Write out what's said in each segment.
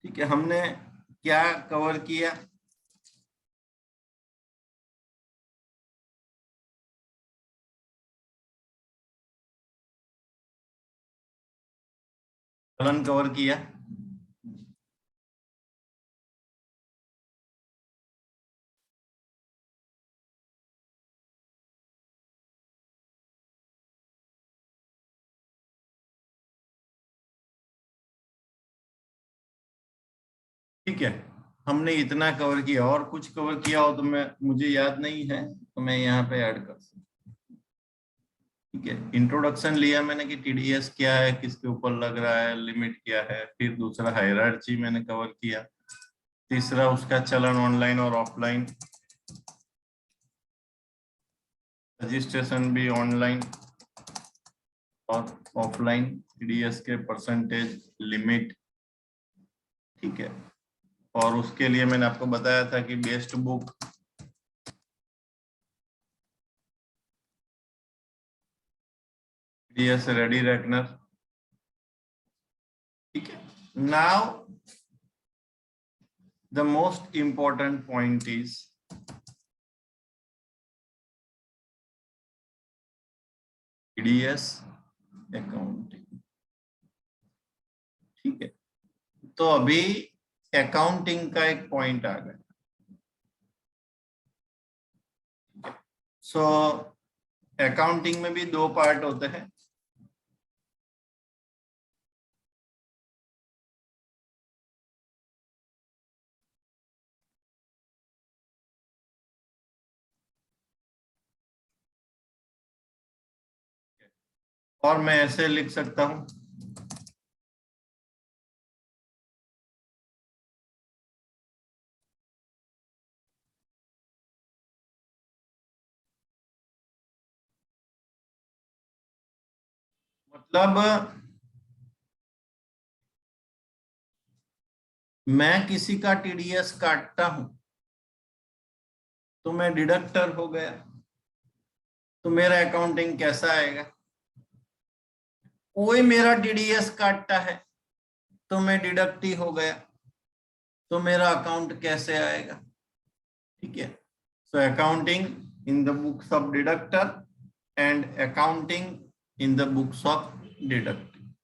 ठीक है, हमने क्या कवर किया? फलन कवर किया, ठीक है। हमने इतना कवर किया, और कुछ कवर किया हो तो मैं मुझे याद नहीं है, तो मैं यहाँ पे ऐड कर सकता हूँ। ठीक है, इंट्रोडक्शन लिया मैंने कि टीडीएस क्या है, किसके ऊपर लग रहा है, लिमिट क्या है। फिर दूसरा हायरार्ची मैंने कवर किया। तीसरा उसका चलन ऑनलाइन और ऑफलाइन, रजिस्ट्रेशन भी ऑनलाइन और ऑफलाइन, टीडीएस के परसेंटेज, लिमिट। ठीक है, और उसके लिए मैंने आपको बताया था कि best book, TDS ready reckoner. ठीक है, now the most important point is TDS accounting. ठीक है, तो अभी अकाउंटिंग का एक पॉइंट आ गया। सो अकाउंटिंग में भी दो पार्ट होते हैं। और मैं ऐसे लिख सकता हूं, मतलब मैं किसी का टीडीएस काटता हूं तो मैं डिडक्टर हो गया, तो मेरा अकाउंटिंग कैसा आएगा? कोई मेरा टीडीएस काटता है तो मैं डिडक्टी हो गया, तो मेरा अकाउंट कैसे आएगा? ठीक है, so accounting in the books of deductor and accounting in the books of deductive.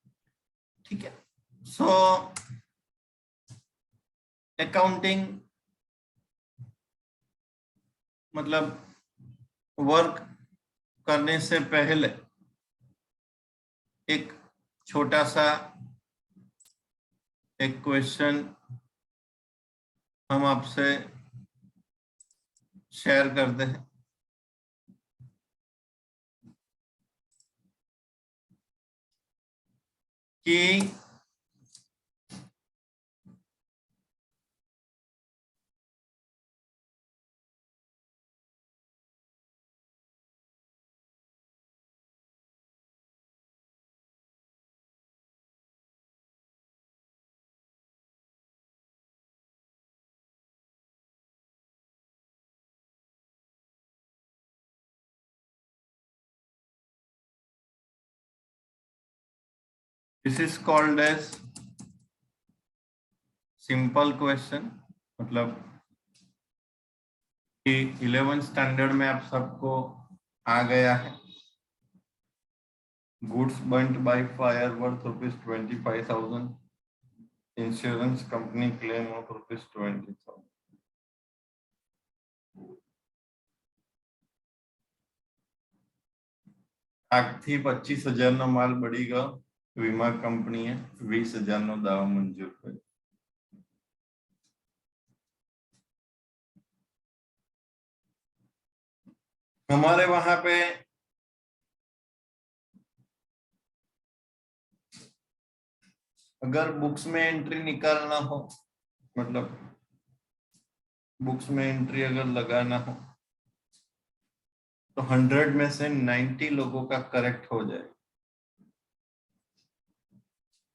ठीक है, सो अकाउंटिंग मतलब वर्क करने से पहले एक छोटा सा एक क्वेश्चन हम आपसे शेयर करते हैं कि this is called as simple question. मतलब कि 11th स्टैंडर्ड में आप सबको आ गया है। Goods burnt by fire worth ₹25,000, insurance company claim of ₹20,000। आग थी 25,000 નો માલ બળી ગયો, વીમા કંપનીએ 20,000 નો દાવો મંજૂર કર્યો। हमारे वहां पे अगर बुक्स में एंट्री निकालना हो, मतलब बुक्स में एंट्री अगर लगाना हो तो 100 में से 90 लोगों का करेक्ट हो जाए,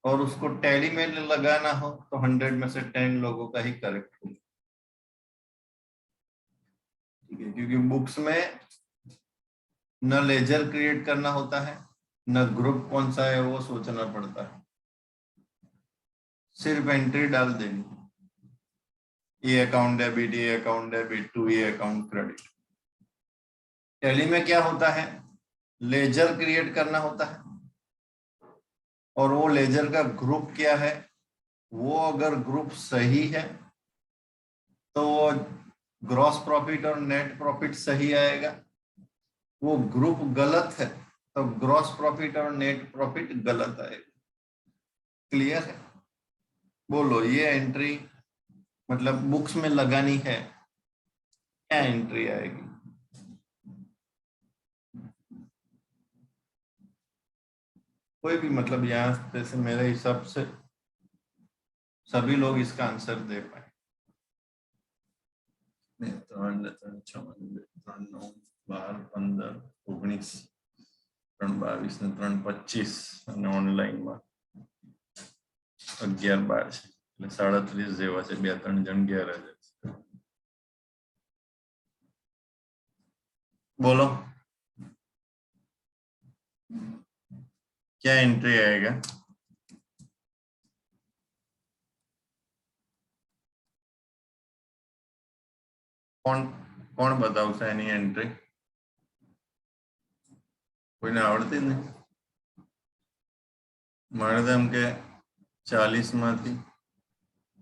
और उसको टैली में लगाना हो तो 100 में से 10 लोगों का ही करेक्ट हो। ठीक है, क्योंकि बुक्स में न लेजर क्रिएट करना होता है, न ग्रुप कौन सा है वो सोचना पड़ता है। सिर्फ एंट्री डाल देनी, ये अकाउंट डेबिट, ये अकाउंट डेबिट टू ये अकाउंट क्रेडिट। टैली में क्या होता है, लेजर क्रिएट करना होता है, और वो लेजर का ग्रुप क्या है, वो अगर ग्रुप सही है तो वो ग्रॉस प्रॉफिट और नेट प्रॉफिट सही आएगा, वो ग्रुप गलत है तो ग्रॉस प्रॉफिट और नेट प्रॉफिट गलत आएगा। क्लियर है? बोलो, ये एंट्री मतलब बुक्स में लगानी है, क्या एंट्री आएगी? कोई भी, मतलब यहाँ जैसे मेरे हिसाब से सभी लोग इसका आंसर दे पाए। 3, 6, 3, 9, 12, 15, 19, 3, 22 ને 3, 25 અને ઓનલાઈનમાં 11, 12 છે, એટલે 37 જેવા છે, 2-3 જણ 11 છે। बोलो क्या एंट्री आएगा? कौन कौन बतावशे एनी एंट्री? कोईने आवड़ती नहीं? मारे तो एम के 40 मांथी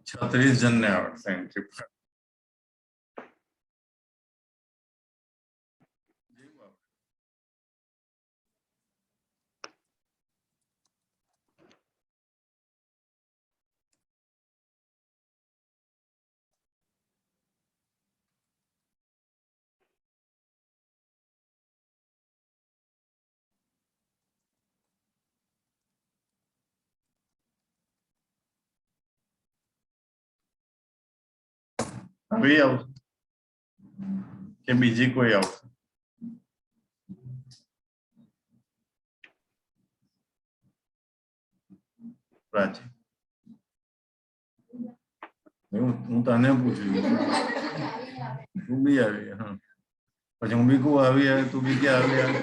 36 जन ने आवड़शे एंट्री पर। अभी आओ के बीजी कोई आओ? प्राची, હું તને પૂછું, તું બી આવી? હા, પછી હું બી કહું આવી આવે, તું બી કે આવી આવે,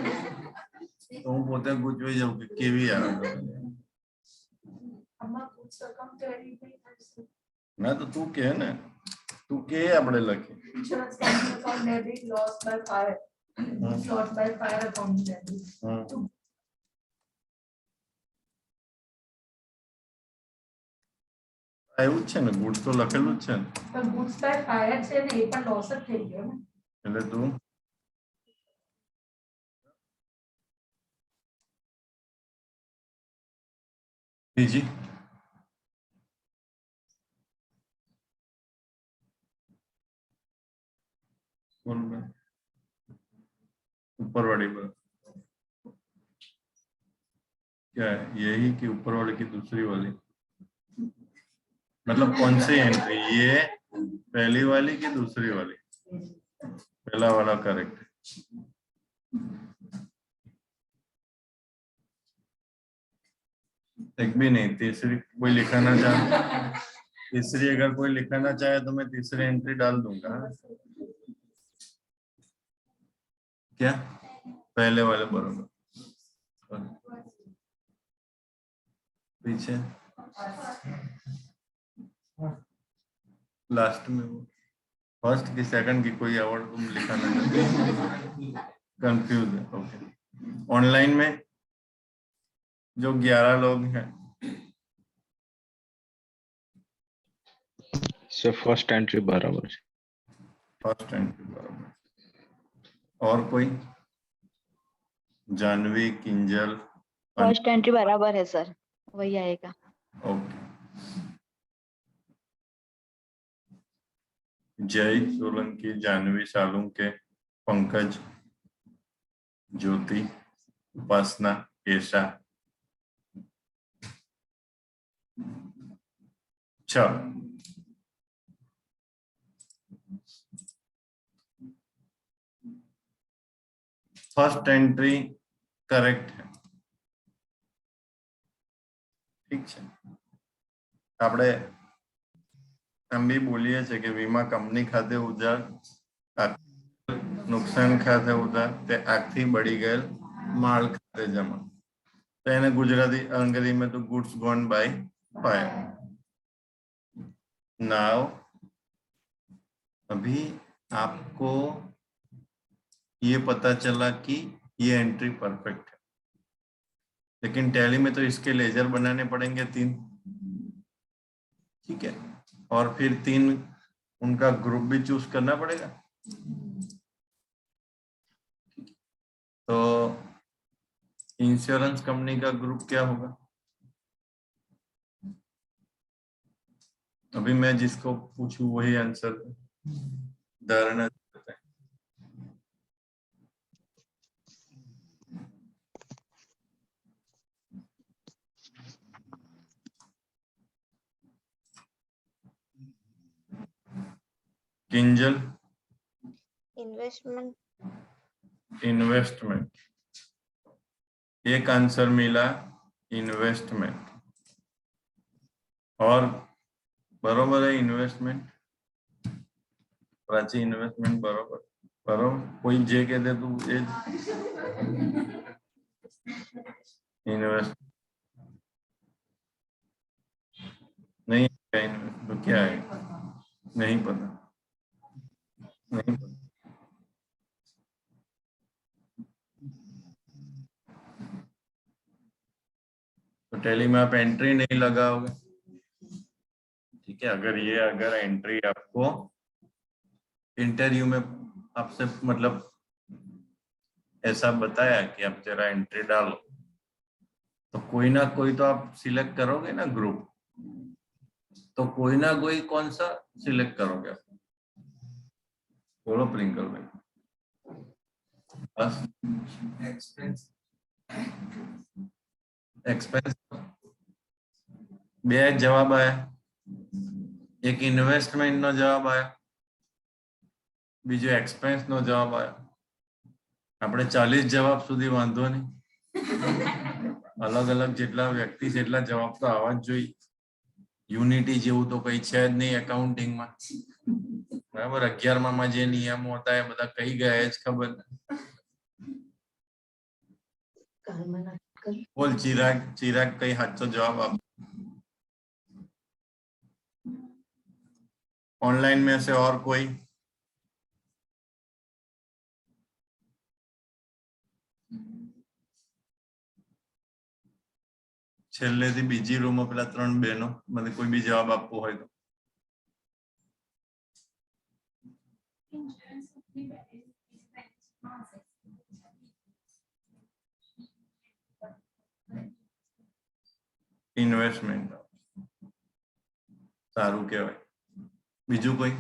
તો હું પોતે ગુચવાઈ જાઉં કે કેવી આવે। ના તો તું કે ને, તું કે આપણે લખી Insurance company account debit, loss by fire. Loss by fire account debit. આવ્યું જ છે ને, ગુડ્સ તો લખેલું જ છે ને, પણ goods by fire છે ને, એ પણ loss જ થઈ ગયો ને, એટલે તું બીજી बोल में ऊपर वाली पर क्या है, यही कि ऊपर वाली की दूसरी वाली, मतलब कौन सी एंट्री, ये पहली वाली की दूसरी वाली? पहला वाला करेक्ट। एक भी नहीं, तीसरी कोई लिखाना चाहे, तीसरी अगर कोई लिखाना चाहे तो मैं तीसरी एंट्री डाल दूंगा। क्या पहले वाले बराबर, पीछे लास्ट में वो फर्स्ट की सेकंड की कोई अवार्ड तुम लिखाना चाहते? कंफ्यूज है, ओके। ऑनलाइन में जो 11 लोग हैं, सर फर्स्ट एंट्री बराबर है। फर्स्ट एंट्री बराबर। और कोई? जानवी, किंजल, फर्स्ट एंट्री बराबर है सर, वही आएगा। ओके। जय, सोलंकी, जानवी, सालुंके, पंकज, ज्योति, उपासना, केशा, चल फर्स्ट एंट्री करेक्ट है, ठीक है। આપણે એમ બી બોલીએ છે કે વીમા કંપની ખાતે ઉધાર, નુકસાન ખાતે ઉધાર, તે આગથી બળી ગયેલ માલ ખાતે જમા, તો એને ગુજરાતી અંગ્રેજીમાં તો goods gone by fire. Now अभी आपको ये पता चला कि ये एंट्री परफेक्ट है, लेकिन टैली में तो इसके लेजर बनाने पड़ेंगे 3, ठीक है, और फिर 3 उनका ग्रुप भी चूज करना पड़ेगा। तो इंश्योरेंस कंपनी का ग्रुप क्या होगा? अभी मैं जिसको पूछूं वही आंसर धारणा देता है। किंजल इन्वेस्टमेंट। इन्वेस्टमेंट, एक आंसर मिला इन्वेस्टमेंट, और बरोबर है इन्वेस्टमेंट, प्राची इन्वेस्टमेंट बरोबर बरोबर। कोई जे कह दे तू इन्वेस्ट नहीं है, तो क्या है? नहीं पता, नहीं पता। तो टैली में आप एंट्री नहीं लगाओगे, ठीक है। अगर एंट्री आपको इंटरव्यू में आपसे मतलब ऐसा बताया कि आप जरा एंट्री डालो, तो कोई ना कोई तो आप सिलेक्ट करोगे ना ग्रुप, तो कोई ना कोई कौन सा सिलेक्ट करोगे? बोलो प्रिंकल भाई। बस एक्सपेंस બે જવાબ આયા, એક ઇન્વેસ્ટમેન્ટ નો જવાબ આયો, બીજો એક્સપેન્સ નો જવાબ આયો। આપણે 40 જવાબ સુધી વાંધો નહીં, અલગ અલગ જેટલા વ્યક્તિ છે એટલા જવાબ તો આવવા જ જોઈએ। યુનિટી જેવું તો કઈ છે જ નહીં એકાઉન્ટિંગ માં, બરાબર। 11મા માં જે નિયમો હતા એ બધા કઈ ગયા એ જ ખબર નથી। બોલ ચિરાગ, ચિરાગ કઈ સાચો જવાબ આપ। ऑनलाइन में से और कोई? છેલ્લેથી બીજી રૂમમાં પેલા 3 બહેનો, મને કોઈ બી જવાબ આપવો હોય તો। ઇન્વેસ્ટમેન્ટ સારું કહેવાય। બીજું કોઈ?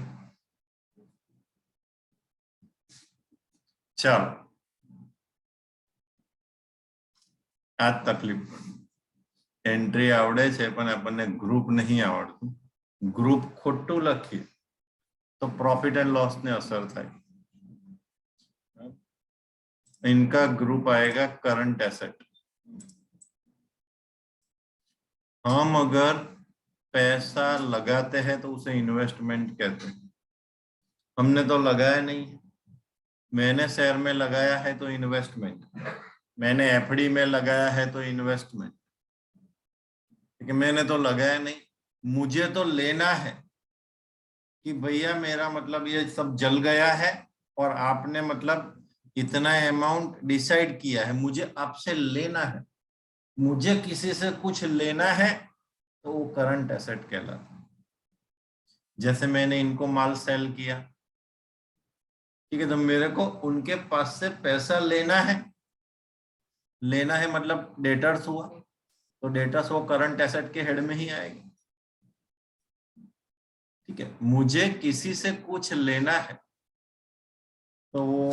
ચાલો, આ જ તકલીફ, એન્ટ્રી આવડે છે પણ આપણને ગ્રુપ નહીં આવડતું। ગ્રુપ ખોટું લખીએ तो प्रॉफिट एंड लॉस ने असर થાય। इनका ग्रुप आएगा करंट एसेट। हम अगर पैसा लगाते हैं तो उसे इन्वेस्टमेंट कहते हैं। हमने तो लगाया नहीं, मैंने शेयर में लगाया है तो इन्वेस्टमेंट, मैंने एफडी में लगाया है तो इन्वेस्टमेंट, क्योंकि मैंने तो लगाया नहीं। मुझे तो लेना है कि भैया मेरा मतलब ये सब जल गया है और आपने मतलब इतना अमाउंट डिसाइड किया है, मुझे आपसे लेना है, मुझे किसी से कुछ लेना है, तो वो करंट एसेट कहलाता है। जैसे मैंने इनको माल सेल किया, ठीक है, तो मेरे को उनके पास से पैसा लेना है, लेना है मतलब डेटर्स हुआ, तो डेटर्स वो करंट एसेट के हेड में ही आएगी, ठीक है। मुझे किसी से कुछ लेना है तो वो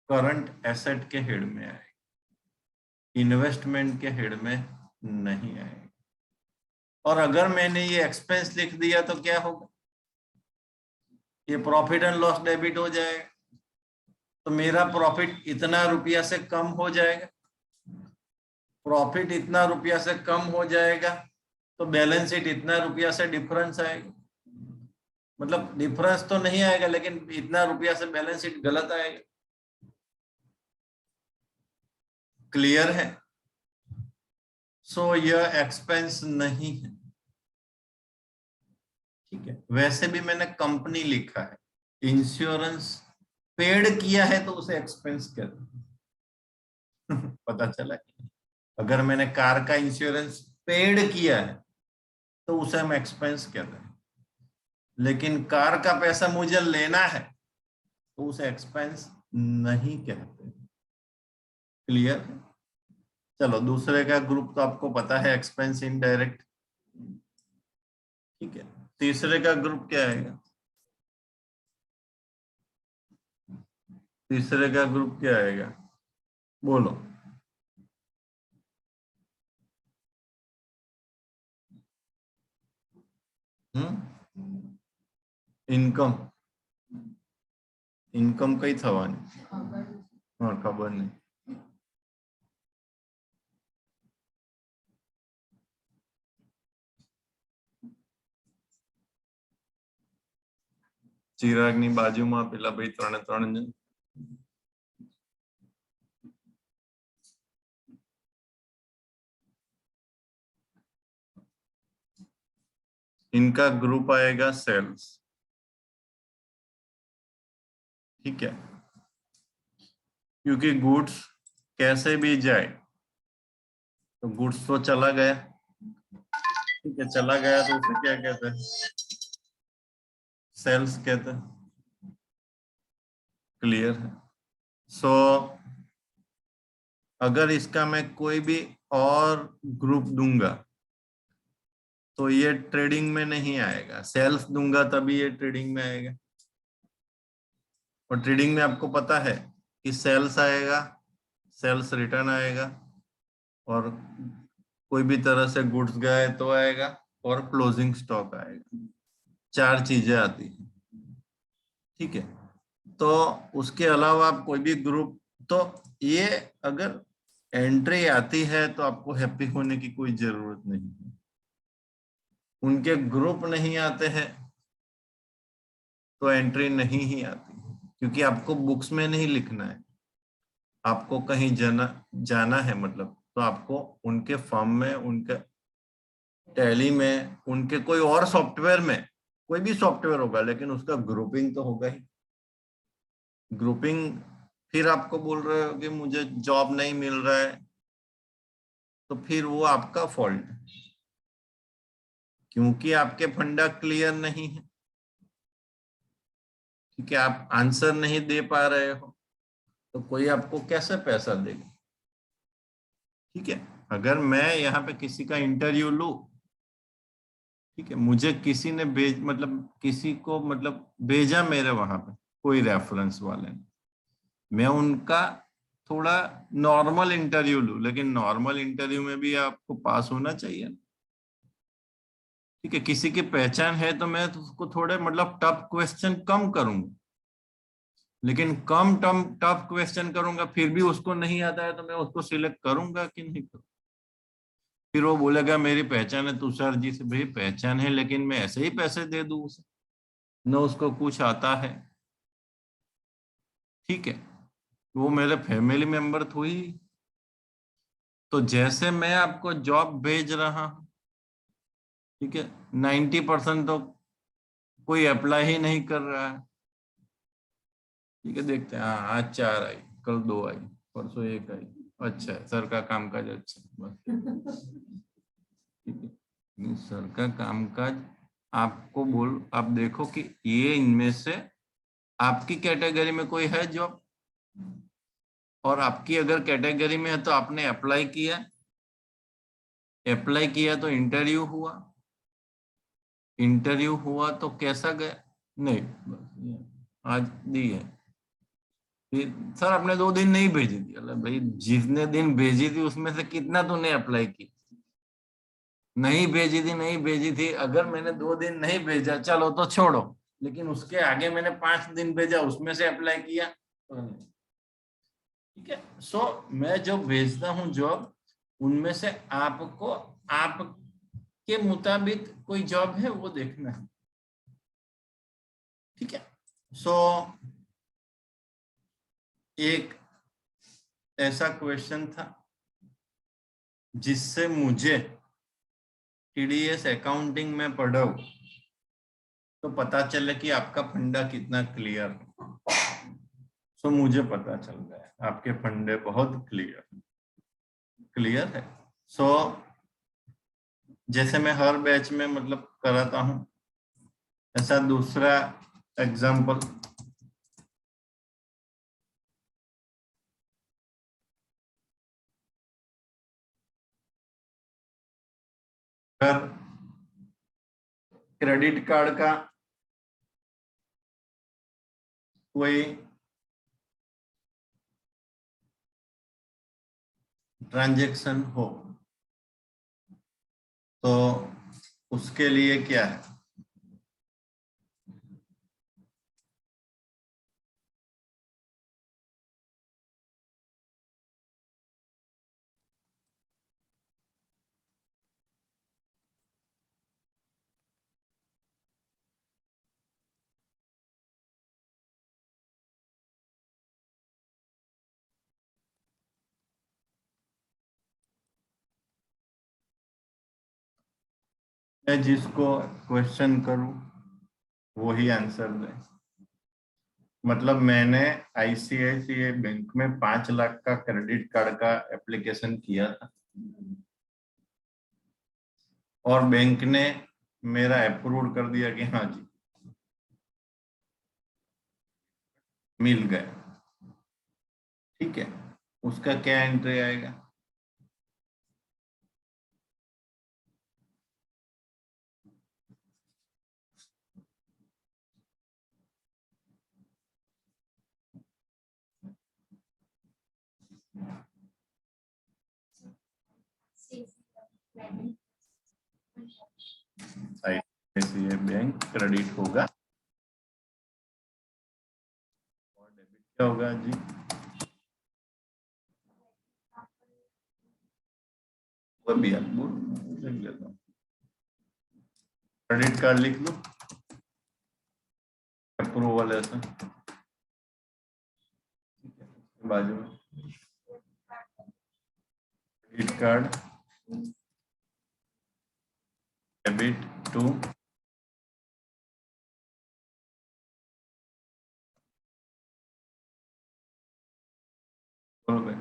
करंट एसेट के हेड में आएगी, इन्वेस्टमेंट के हेड में नहीं आएगी। और अगर मैंने ये एक्सपेंस लिख दिया तो क्या होगा? ये प्रॉफिट एंड लॉस डेबिट हो जाएगा, तो मेरा प्रॉफिट इतना रुपया से कम हो जाएगा। प्रॉफिट इतना रुपया से कम हो जाएगा तो बैलेंस शीट इतना रुपया से डिफरेंस आएगा, मतलब डिफरेंस तो नहीं आएगा लेकिन इतना रुपया से बैलेंस शीट गलत आएगा। क्लियर है? सो यह एक्सपेंस नहीं है, ठीक है, वैसे भी मैंने कंपनी लिखा है, इंश्योरेंस पेड किया है तो उसे एक्सपेंस कहते हैं। पता चला? अगर मैंने कार का इंश्योरेंस पेड किया है तो उसे हम एक्सपेंस कहते हैं, लेकिन कार का पैसा मुझे लेना है तो उसे एक्सपेंस नहीं कहते। क्लियर? चलो, दूसरे का ग्रुप तो आपको पता है, एक्सपेंस इनडायरेक्ट। ठीक है, तीसरे का ग्रुप क्या आएगा? तीसरे का ग्रुप क्या आएगा, बोलो। इनकम, इनकम कई थवानी? हाँ, खबर नहीं। ચિરાગની બાજુમાં પેલા ભાઈ 3 જણ. इनका ग्रुप आएगा सेल्स। ठीक है, क्योंकि गुड्स कैसे भी जाए तो गुड्स तो चला गया। ठीक है, चला गया तो उसे क्या कहते हैं? सेल्स कहते हैं। क्लियर है? सो अगर इसका मैं कोई भी और ग्रुप दूंगा तो ये ट्रेडिंग में नहीं आएगा, सेल्स दूंगा तभी ये ट्रेडिंग में आएगा। और ट्रेडिंग में आपको पता है कि सेल्स आएगा, सेल्स रिटर्न आएगा, और कोई भी तरह से गुड्स गए तो आएगा, और क्लोजिंग स्टॉक आएगा। 4 चीजें आती हैं। ठीक है, तो उसके अलावा आप कोई भी ग्रुप, तो ये अगर एंट्री आती है तो आपको हैप्पी होने की कोई जरूरत नहीं है। उनके ग्रुप नहीं आते हैं तो एंट्री नहीं ही आती, क्योंकि आपको बुक्स में नहीं लिखना है, आपको कहीं जाना है मतलब, तो आपको उनके फर्म में, उनके टैली में, उनके कोई और सॉफ्टवेयर में, कोई भी सॉफ्टवेयर होगा लेकिन उसका ग्रुपिंग तो होगा ही। ग्रुपिंग, फिर आपको बोल रहे हो कि मुझे जॉब नहीं मिल रहा है, तो फिर वो आपका फॉल्ट है, क्योंकि आपके फंडा क्लियर नहीं है। ठीक है, आप आंसर नहीं दे पा रहे हो तो कोई आपको कैसे पैसा देगा? ठीक है, अगर मैं यहाँ पे किसी का इंटरव्यू लूं, ठीक है, मुझे किसी ने किसी को भेजा मेरे वहां पे, कोई रेफरेंस वाले ने, मैं उनका थोड़ा नॉर्मल इंटरव्यू लूं, लेकिन नॉर्मल इंटरव्यू में भी आपको पास होना चाहिए। ठीक है, किसी की पहचान है तो मैं उसको थोड़े टफ क्वेश्चन कम करूंगा, लेकिन कम टफ क्वेश्चन करूंगा फिर भी उसको नहीं आता है तो मैं उसको सिलेक्ट करूंगा कि नहीं करूंगा? फिर वो बोलेगा मेरी पहचान है तुषार जी से। भाई पहचान है, लेकिन मैं ऐसे ही पैसे दे दूं उसे, न उसको कुछ आता है। ठीक है, वो मेरे फैमिली मेंबर थोड़ी। तो जैसे मैं आपको जॉब भेज रहा हूं, ठीक है, 90% तो कोई अप्लाई ही नहीं कर रहा है। ठीक है, देखते हैं। हाँ, आज 4 आई, कल 2 आई, परसों 1 आई। अच्छा है, सर का कामकाज अच्छा है, बस। ठीक है, सर का कामकाज आपको आप देखो कि ये इनमें से आपकी कैटेगरी में कोई है जॉब, और आपकी अगर कैटेगरी में है तो आपने अप्लाई किया, तो इंटरव्यू हुआ, तो कैसा गया? नहीं, बस आज दी है। फिर सर आपने 2 दिन नहीं भेजी थी। अरे भाई, जितने दिन भेजी थी उसमें से कितना तूने अप्लाई की? नहीं भेजी थी। अगर मैंने 2 दिन नहीं भेजा, चलो तो छोड़ो, लेकिन उसके आगे मैंने 5 दिन भेजा, उसमें से अप्लाई किया तो नहीं। ठीक है, सो मैं जो भेजता हूँ जॉब, उनमें से आपको आपके मुताबिक कोई जॉब है वो देखना है। ठीक है, सो एक ऐसा क्वेश्चन था जिससे मुझे टीडीएस अकाउंटिंग में पढ़ाओ तो पता चले कि आपका फंडा कितना क्लियर है। सो मुझे पता चल रहा है आपके फंडे बहुत क्लियर है। सो जैसे मैं हर बैच में मतलब कराता हूं, ऐसा दूसरा एग्जाम्पल अगर क्रेडिट कार्ड का कोई ट्रांजैक्शन हो तो उसके लिए क्या है, मैं जिसको क्वेश्चन करूं वो ही आंसर दे। मतलब मैंने आईसीआईसीआई बैंक में 5 लाख का क्रेडिट कार्ड का एप्लीकेशन किया था और बैंक ने मेरा अप्रूव कर दिया कि हाँ जी मिल गया, ठीक है। उसका क्या एंट्री आएगा, आईसीआईसीआई बैंक क्रेडिट होगा और डेबिट क्या होगा जी, वो भी लिख लेता हूँ, क्रेडिट कार्ड लिख लो, अप्रूवल ऐसा बाजू में क्रेडिट कार्ड डेबिट टू बोलो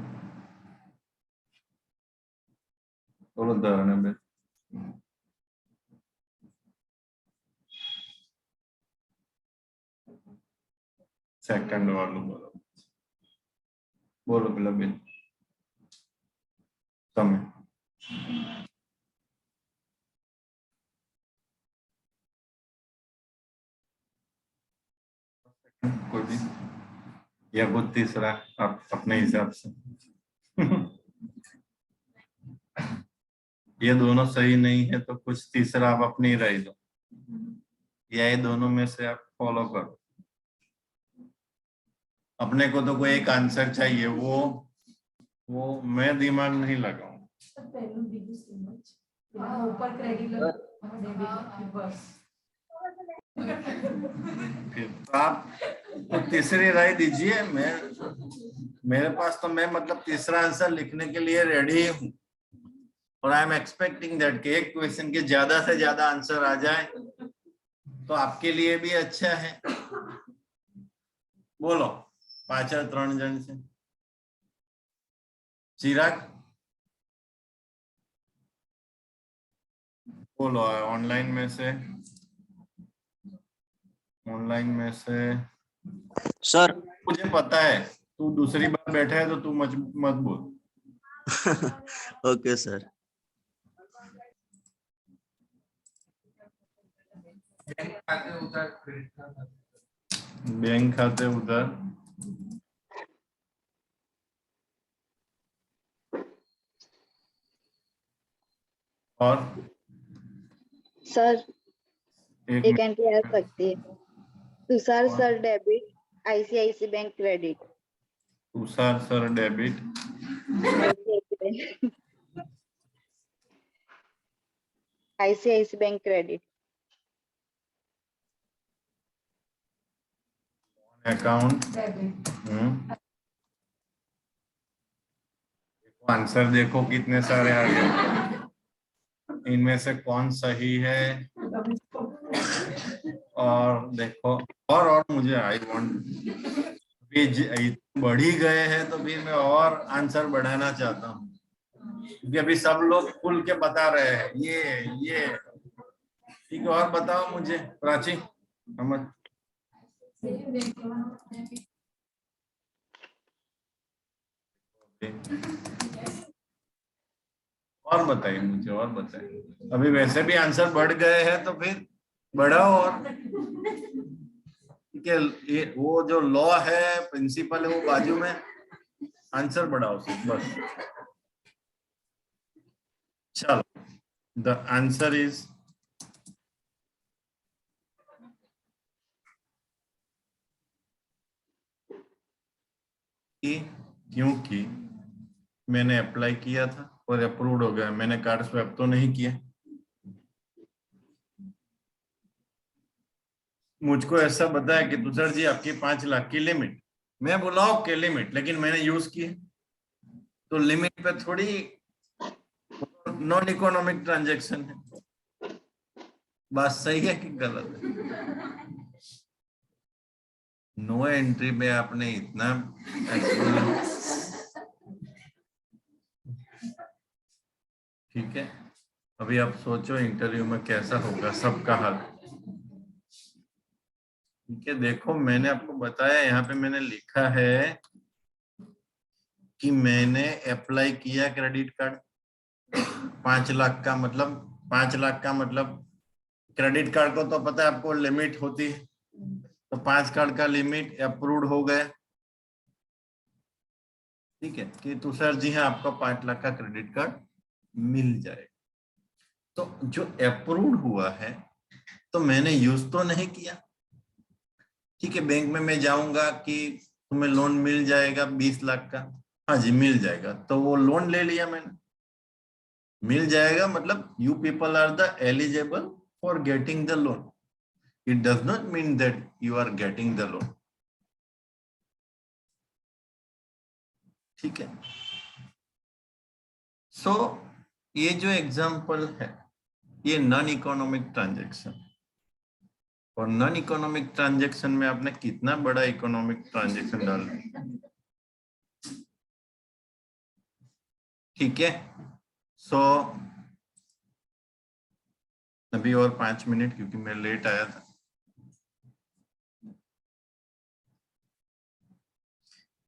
सेकंड वालों बोलो बिल समय कोई भी या कुछ तीसरा आप अपने हिसाब से ये दोनों सही नहीं है तो कुछ तीसरा आप अपनी राय दो, या ये दोनों में से आप फॉलो करो। अपने को तो कोई एक आंसर चाहिए, वो मैं दिमाग नहीं लगाऊं। ऊपर क्रेडिट फिर तो आप तीसरी राय दीजिए। मेरे पास तो मैं मतलब तीसरा आंसर लिखने के लिए रेडी हूँ और आई एम एक्सपेक्टिंग दैट कि एक क्वेश्चन के ज्यादा से ज्यादा आंसर आ जाए तो आपके लिए भी अच्छा है। बोलो 5-3 जन से चिराग बोलो, ऑनलाइन में से सर मुझे पता है तू दूसरी बार बैठा है तो तू मत बोल। Okay sir. बैंक खाते उधर और सर एक एक एंट्री आ सकती है, Tushar sir debit ICICI bank credit. Tushar sir debit ICICI bank credit account. Answer देखो कितने सारे आ गए, इनमें से कौन सही है। और देखो और मुझे आई वांट बढ़ ही गए हैं तो फिर मैं और आंसर बढ़ाना चाहता हूँ, क्योंकि अभी सब लोग खुल के बता रहे हैं ये ठीक है। और बताओ मुझे प्राची, अमन। और बताइए मुझे, और बताइए। अभी वैसे भी आंसर बढ़ गए हैं तो फिर बढ़ाओ और, ठीक है। ये वो जो लॉ है, प्रिंसिपल है, वो बाजू में, आंसर बढ़ाओ सिर्फ बस। चलो, द आंसर इज क्योंकि मैंने अप्लाई किया था और अप्रूव्ड हो गया, मैंने कार्ड स्वैप तो नहीं किया। मुझको ऐसा बताया कि तुषार जी आपकी 5 लाख की लिमिट, मैं बोला ओके लिमिट, लेकिन मैंने यूज की है तो लिमिट पे थोड़ी नॉन इकोनॉमिक ट्रांजैक्शन है। बात सही है कि गलत है? नो एंट्री में आपने इतना ठीक है। अभी आप सोचो इंटरव्यू में कैसा होगा सबका हाल। ठीक है, देखो मैंने आपको बताया, यहाँ पे मैंने लिखा है कि मैंने अप्लाई किया क्रेडिट कार्ड 5 लाख का, मतलब 5 लाख का मतलब क्रेडिट कार्ड को तो पता है आपको लिमिट होती है, तो 5 कार्ड का लिमिट अप्रूव्ड हो गया। ठीक है कि तुषार जी हाँ आपका 5 लाख का क्रेडिट कार्ड मिल जाए। तो जो अप्रूव्ड हुआ है तो मैंने यूज तो नहीं किया। ठीक है, बैंक में मैं जाऊंगा कि तुम्हें लोन मिल जाएगा 20 लाख का, हाँ जी मिल जाएगा, तो वो लोन ले लिया मैंने। मिल जाएगा मतलब you people are the eligible for getting the loan, it does not mean that you are getting the loan. ठीक है, सो ये जो एग्जांपल है ये नॉन इकोनॉमिक ट्रांजैक्शन, और नॉन इकोनॉमिक ट्रांजैक्शन में आपने कितना बड़ा इकोनॉमिक ट्रांजैक्शन डाल दिया। ठीक है, सो अभी और 5 मिनट, क्योंकि मैं लेट आया था।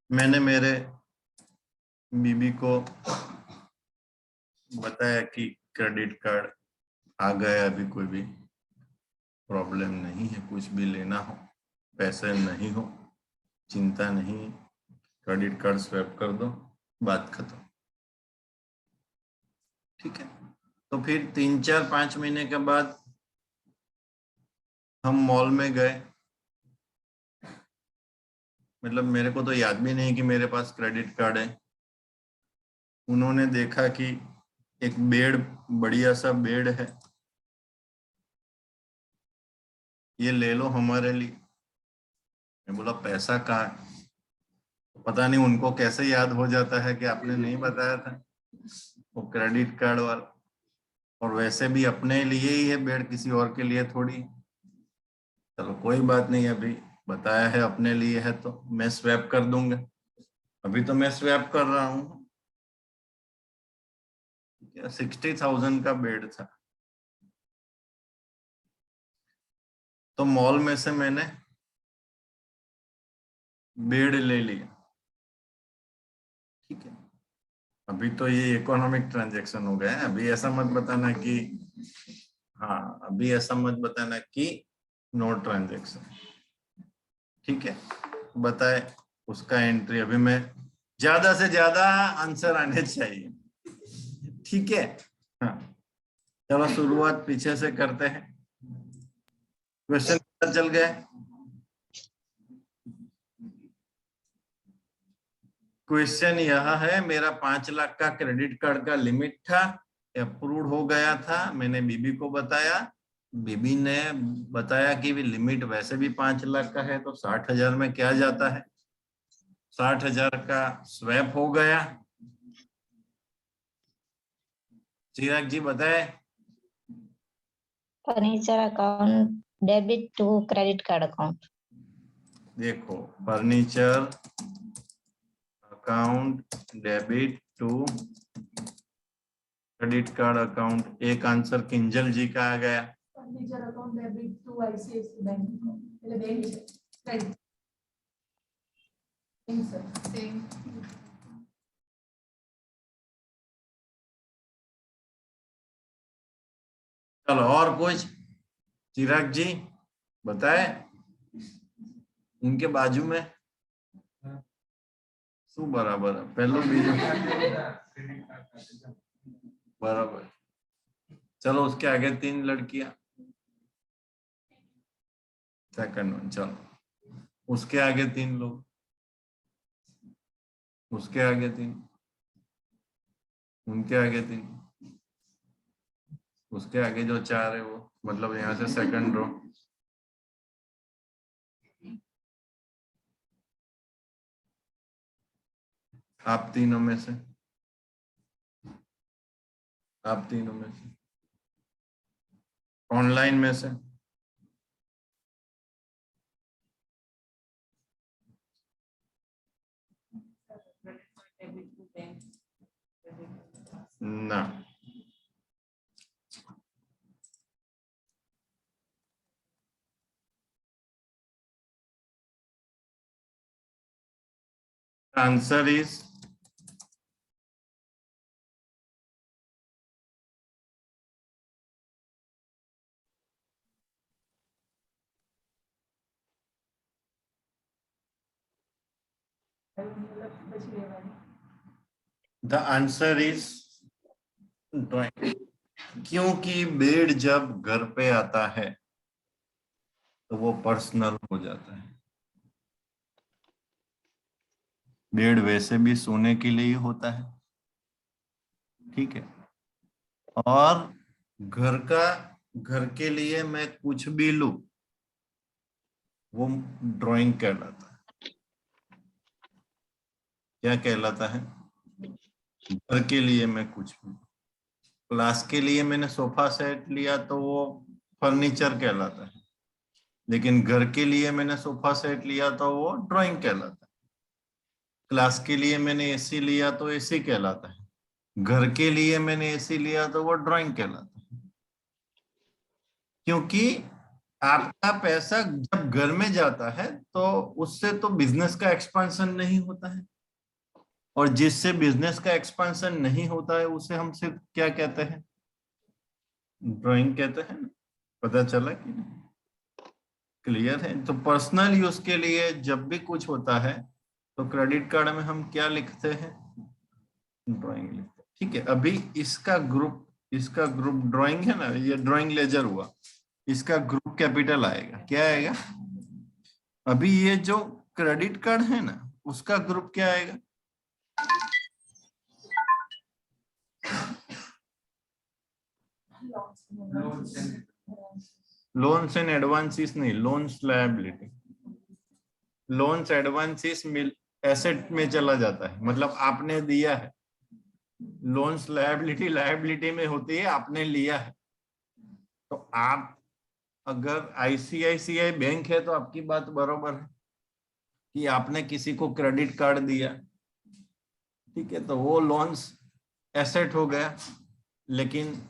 मैंने मेरे बीबी को बताया कि क्रेडिट कार्ड आ गया, अभी कोई भी प्रॉब्लम नहीं है, कुछ भी लेना हो, पैसे नहीं हो, चिंता नहीं, क्रेडिट कार्ड स्वैप कर दो, बात खत्म। ठीक है, तो फिर 3-4-5 महीने के बाद हम मॉल में गए, मतलब मेरे को तो याद भी नहीं कि मेरे पास क्रेडिट कार्ड है। उन्होंने देखा कि एक बेड, बढ़िया सा बेड है, ये ले लो हमारे लिए। मैं बोला पैसा कहाँ है? पता नहीं उनको कैसे याद हो जाता है कि आपने नहीं बताया था, वो क्रेडिट कार्ड वाला। और वैसे भी अपने लिए ही है बेड, किसी और के लिए थोड़ी। चलो कोई बात नहीं, अभी बताया है अपने लिए है तो मैं स्वैप कर दूंगा। अभी तो मैं स्वैप कर रहा हूँ। 60,000 का बेड था, तो मॉल में से मैंने बेड ले लिया। ठीक है, अभी तो ये इकोनॉमिक ट्रांजैक्शन हो गया है। अभी ऐसा मत बताना कि, हाँ अभी ऐसा मत बताना कि नो ट्रांजैक्शन। ठीक है, बताए उसका एंट्री। अभी मैं ज्यादा से ज्यादा आंसर आने चाहिए। ठीक है, हाँ चलो शुरुआत पीछे से करते हैं। क्वेश्चन पता चल गया? क्वेश्चन यह है, मेरा 5 लाख का क्रेडिट कार्ड का लिमिट था, अप्रूव्ड हो गया था, मैंने बीबी को बताया, बीबी ने बताया कि भी लिमिट वैसे भी 5 लाख का है, तो 60,000 में क्या जाता है, 60,000 का स्वैप हो गया। चिराग जी बताए। Furniture account debit to credit card account. देखो furniture account debit to credit card account. एक आंसर किंजल जी का आ गया। Furniture account debit to ICICI bank એટલે બેંક છે રાઈટ સેમ चलो और कुछ चिराग जी बताए उनके बाजू में શું બરાબર પહેલું બીજું बराबर। चलो उसके आगे 3 लड़कियां सेकंड वन। चलो उसके आगे 3 लोग, उसके आगे 3, उनके आगे 3, उसके आगे जो 4 है वो मतलब यहाँ से सेकंड रो। आप तीनों में से, आप तीनों में से, ऑनलाइन में से, ना आंसर इज પછી લેવાની द आंसर इज ड्राइंग। क्योंकि बेड जब घर पे आता है तो वो पर्सनल हो जाता है। बेड वैसे भी सोने के लिए ही होता है, ठीक है, और घर के लिए मैं कुछ भी लूं वो ड्राइंग कहलाता है। क्या कहलाता है? घर के लिए मैं कुछ भी, क्लास के लिए मैंने सोफा सेट लिया तो वो फर्नीचर कहलाता है, लेकिन घर के लिए मैंने सोफा सेट लिया तो वो ड्राइंग कहलाता है। क्लास के लिए मैंने एसी लिया तो एसी कहलाता है, घर के लिए मैंने एसी लिया तो वो ड्राइंग कहलाता है। क्योंकि आपका पैसा जब घर में जाता है तो उससे तो बिजनेस का एक्सपेंशन नहीं होता है, और जिससे बिजनेस का एक्सपेंशन नहीं होता है उसे हम सिर्फ क्या कहते हैं? ड्राइंग कहते हैं ना। पता चला कि नहीं? क्लियर है? तो पर्सनल यूज के लिए जब भी कुछ होता है तो क्रेडिट कार्ड में हम क्या लिखते हैं? ड्राइंग लिखते हैं, ठीक है। अभी इसका ग्रुप ड्राइंग है ना, ये ड्राइंग लेजर हुआ, इसका ग्रुप कैपिटल आएगा। क्या आएगा? अभी ये जो क्रेडिट कार्ड है ना उसका ग्रुप क्या आएगा? लोन्स एंड एडवांसेस नहीं, loans liability. Loans advances asset में चला जाता है, मतलब आपने दिया है। लोन्स लायबिलिटी में होती है, आपने लिया है। तो आप अगर आईसीआईसीआई बैंक है तो आपकी बात बरोबर है कि आपने किसी को क्रेडिट कार्ड दिया, ठीक है, तो वो लोन्स एसेट हो गया। लेकिन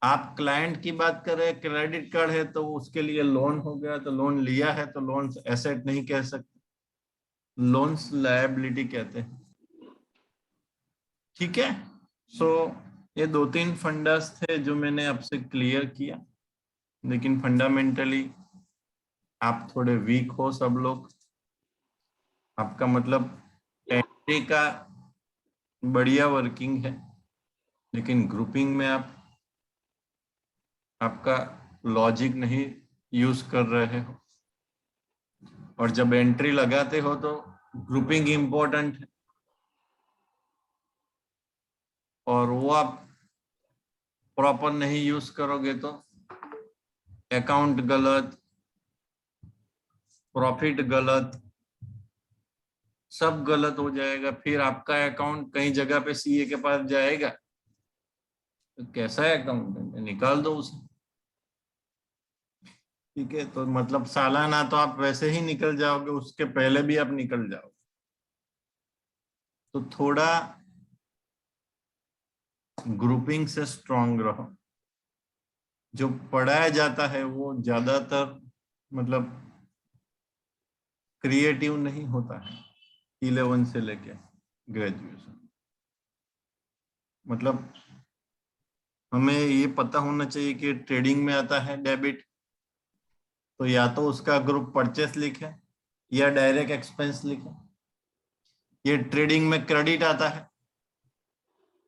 आप क्लाइंट की बात कर रहे हैं, क्रेडिट कार्ड है तो उसके लिए लोन हो गया, तो लोन लिया है तो लोन एसेट नहीं कह सकते, लोन्स लायबिलिटी कहते हैं, ठीक है। सो ये 2-3 फंडास थे जो मैंने आपसे क्लियर किया, लेकिन फंडामेंटली आप थोड़े वीक हो सब लोग। आपका मतलब एंट्री का बढ़िया वर्किंग है, लेकिन ग्रुपिंग में आपका लॉजिक नहीं यूज कर रहे हो, और जब एंट्री लगाते हो तो ग्रुपिंग इंपॉर्टेंट है, और वो आप प्रॉपर नहीं यूज करोगे तो अकाउंट गलत, प्रॉफिट गलत, सब गलत हो जाएगा। फिर आपका अकाउंट कहीं जगह पे सीए के पास जाएगा तो कैसा है अकाउंट, निकाल दो उसे। ठीक है, तो मतलब सालाना तो आप वैसे ही निकल जाओगे, उसके पहले भी आप निकल जाओगे। तो थोड़ा ग्रुपिंग से स्ट्रांग रहो। जो पढ़ाया जाता है वो ज्यादातर मतलब क्रिएटिव नहीं होता है 11 से लेके ग्रेजुएशन। मतलब हमें ये पता होना चाहिए कि ट्रेडिंग में आता है डेबिट, तो या तो उसका ग्रुप परचेस लिखे या डायरेक्ट एक्सपेंस लिखे। ये ट्रेडिंग में क्रेडिट आता है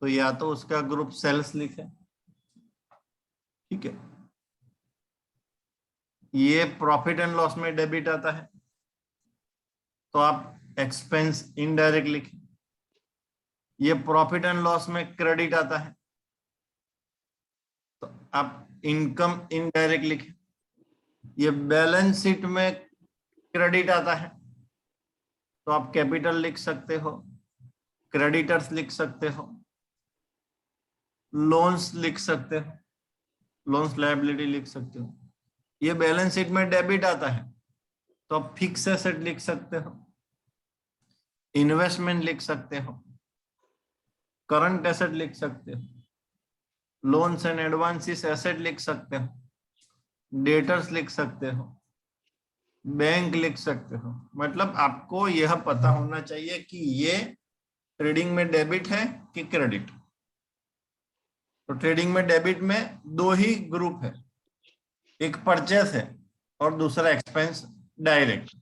तो या तो उसका ग्रुप सेल्स लिखे। ठीक है, ये प्रॉफिट एंड लॉस में डेबिट आता है तो आप एक्सपेंस इनडायरेक्ट लिखें। ये प्रॉफिट एंड लॉस में क्रेडिट आता है तो आप इनकम इनडायरेक्ट लिखें। ये बैलेंस शीट में क्रेडिट आता है तो आप कैपिटल लिख सकते हो, क्रेडिटर्स लिख सकते हो, लोन्स लिख सकते हो, लोन्स लायबिलिटी लिख सकते हो। ये बैलेंस शीट में डेबिट आता है तो आप फिक्स एसेट लिख सकते हो, इन्वेस्टमेंट लिख सकते हो, करंट एसेट लिख सकते हो, लोन्स एंड एडवांसेस एसेट लिख सकते हो, डेटर्स लिख सकते हो, बैंक लिख सकते हो। मतलब आपको यह पता होना चाहिए कि ये ट्रेडिंग में डेबिट है कि क्रेडिट। तो ट्रेडिंग में डेबिट में दो ही ग्रुप है, एक परचेस है और दूसरा एक्सपेंस डायरेक्ट।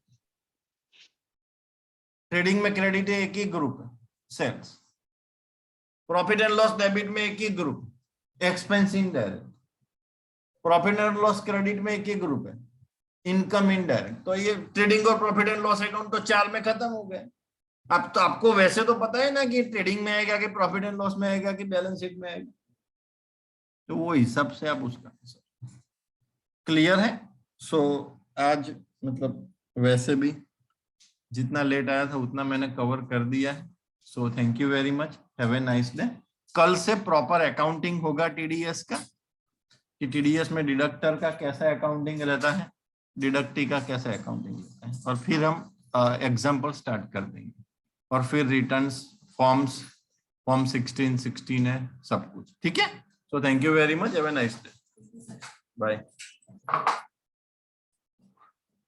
ट्रेडिंग में क्रेडिट है एक ही ग्रुप है, sales. Profit and loss debit में एक ही group, expense indirect. Profit and loss credit में एक ही ग्रुप है, इनकम इनडायरेक्ट। तो ये ट्रेडिंग और प्रॉफिट एंड लॉस अकाउंट तो 4 में खत्म हो गए। अब तो आपको वैसे तो पता है ना कि ट्रेडिंग में आएगा कि प्रॉफिट एंड लॉस में आएगा कि बैलेंस शीट में आएगा, तो वो हिसाब से आप उसका क्लियर है। सो आज मतलब वैसे भी जितना लेट आया था उतना मैंने कवर कर दिया है। So thank you very much, have a nice day. कल से प्रॉपर अकाउंटिंग होगा टीडीएस का, कि टीडीएस में डिडक्टर का कैसा अकाउंटिंग रहता है, डिडक्टी का कैसा अकाउंटिंग रहता है, और फिर हम एग्जाम्पल स्टार्ट कर देंगे और फिर रिटर्न्स फॉर्म्स, फॉर्म 16 है सब कुछ। ठीक है, so thank you very much, have a nice day, bye.